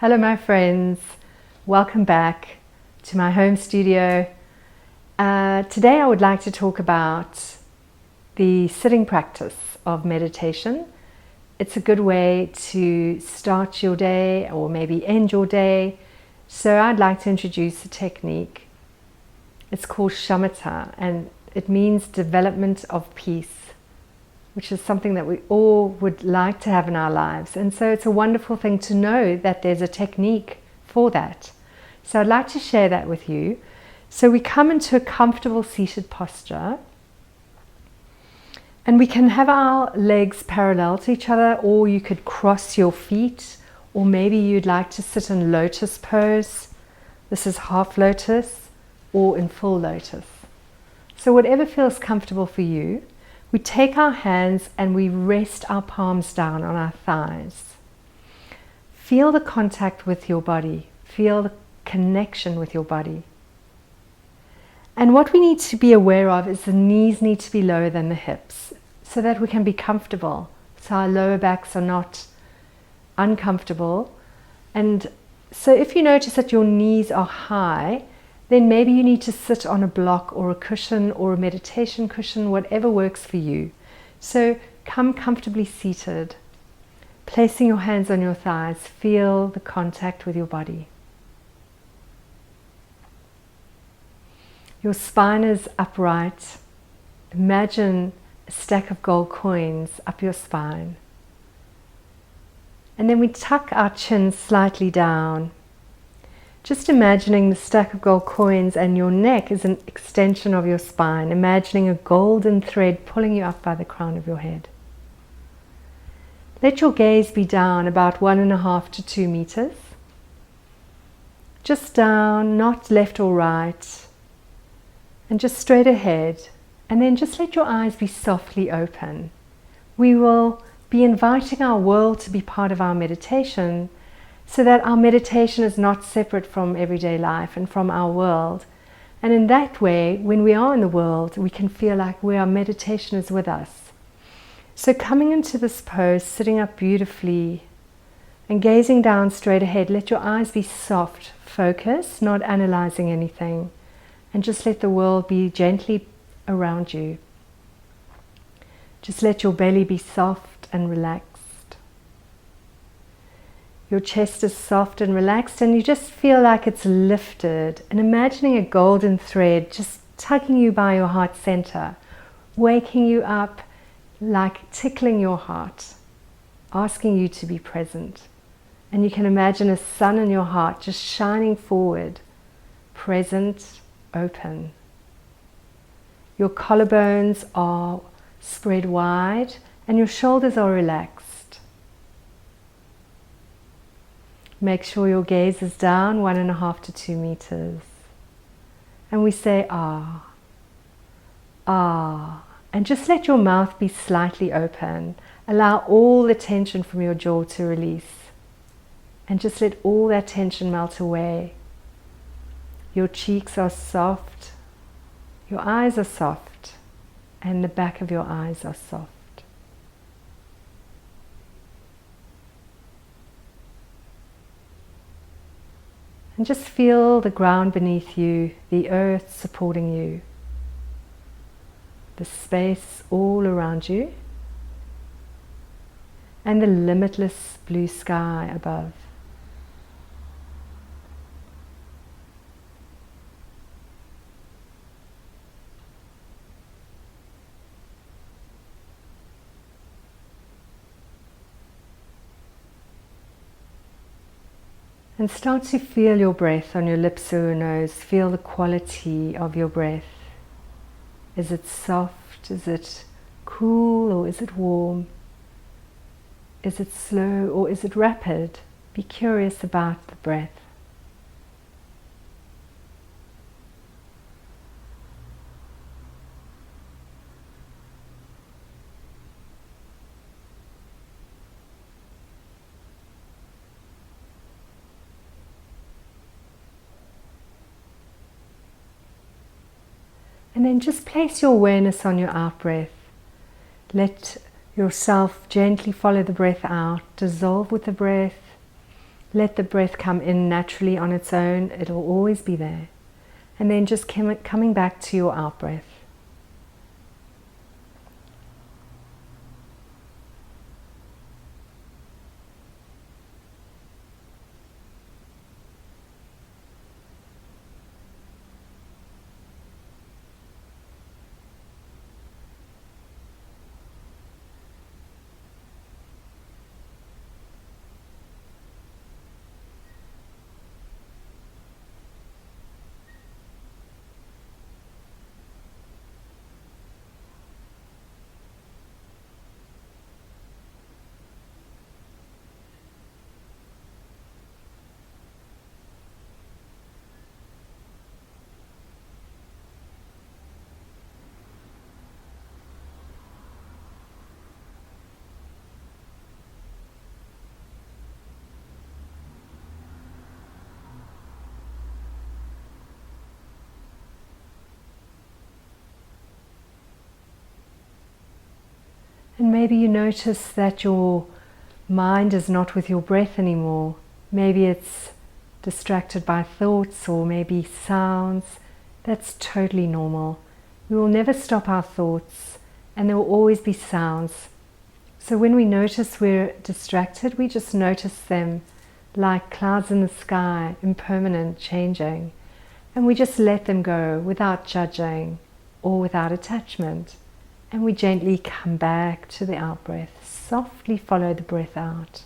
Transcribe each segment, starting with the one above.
Hello my friends, welcome back to my home studio. Today I would like to talk about the sitting practice of meditation. It's a good way to start your day or maybe end your day. So I'd like to introduce a technique. It's called shamatha and it means development of peace, which is something that we all would like to have in our lives. And so it's a wonderful thing to know that there's a technique for that. So I'd like to share that with you. So we come into a comfortable seated posture and we can have our legs parallel to each other, or you could cross your feet, or maybe you'd like to sit in lotus pose. This is half lotus or in full lotus. So whatever feels comfortable for you. We take our hands and we rest our palms down on our thighs. Feel the contact with your body. Feel the connection with your body. And what we need to be aware of is the knees need to be lower than the hips so that we can be comfortable. So our lower backs are not uncomfortable. And so if you notice that your knees are high, then maybe you need to sit on a block or a cushion or a meditation cushion, whatever works for you. So come comfortably seated, placing your hands on your thighs, feel the contact with your body. Your spine is upright. Imagine a stack of gold coins up your spine. And then we tuck our chin slightly down. Just imagining the stack of gold coins and your neck is an extension of your spine, imagining a golden thread pulling you up by the crown of your head. Let your gaze be down about 1.5 to 2 meters. Just down, not left or right, and just straight ahead. And then just let your eyes be softly open. We will be inviting our world to be part of our meditation, so that our meditation is not separate from everyday life and from our world. And in that way, when we are in the world, we can feel like our meditation is with us. So coming into this pose, sitting up beautifully and gazing down straight ahead, let your eyes be soft, focus, not analyzing anything, and just let the world be gently around you. Just let your belly be soft and relaxed. Your chest is soft and relaxed and you just feel like it's lifted, and imagining a golden thread just tugging you by your heart center, waking you up, like tickling your heart, asking you to be present. And you can imagine a sun in your heart just shining forward, present, open. Your collarbones are spread wide and your shoulders are relaxed. Make sure your gaze is down 1.5 to 2 meters. And we say, ah, ah. And just let your mouth be slightly open. Allow all the tension from your jaw to release. And just let all that tension melt away. Your cheeks are soft. Your eyes are soft. And the back of your eyes are soft. And just feel the ground beneath you, the earth supporting you, the space all around you, and the limitless blue sky above. And start to feel your breath on your lips or your nose. Feel the quality of your breath. Is it soft? Is it cool or is it warm? Is it slow or is it rapid? Be curious about the breath. And then just place your awareness on your out-breath. Let yourself gently follow the breath out, dissolve with the breath, Let the breath come in naturally on its own. It'll always be there. And then just coming back to your out breath. And maybe you notice that your mind is not with your breath anymore. Maybe it's distracted by thoughts or maybe sounds. That's totally normal. We will never stop our thoughts, and there will always be sounds. So when we notice we're distracted, we just notice them like clouds in the sky, impermanent, changing. And we just let them go without judging or without attachment. And we gently come back to the out breath. Softly follow the breath out.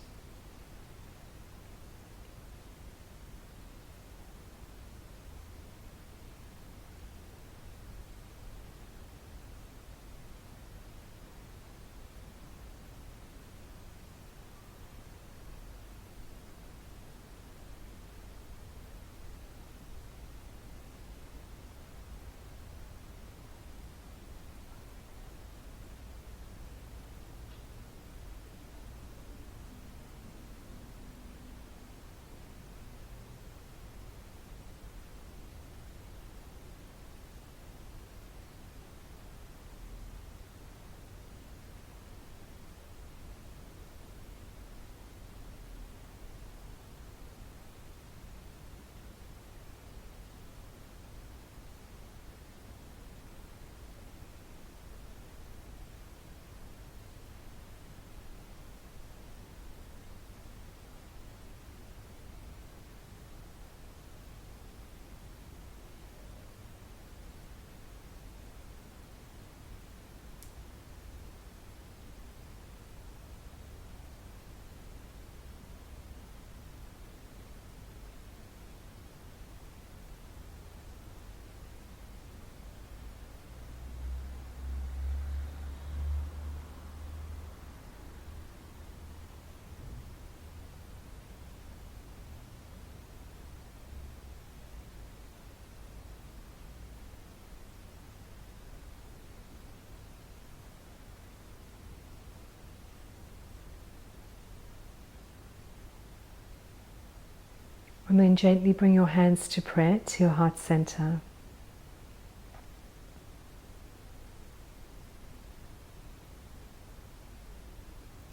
And then gently bring your hands to prayer, to your heart center.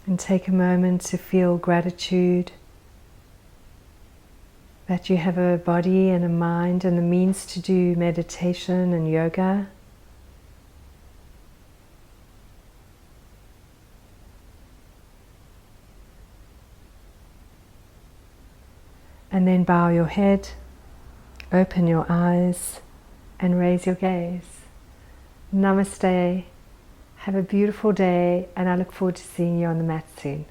And take a moment to feel gratitude that you have a body and a mind and the means to do meditation and yoga. And then bow your head, open your eyes, and raise your gaze. Namaste. Have a beautiful day, and I look forward to seeing you on the mat soon.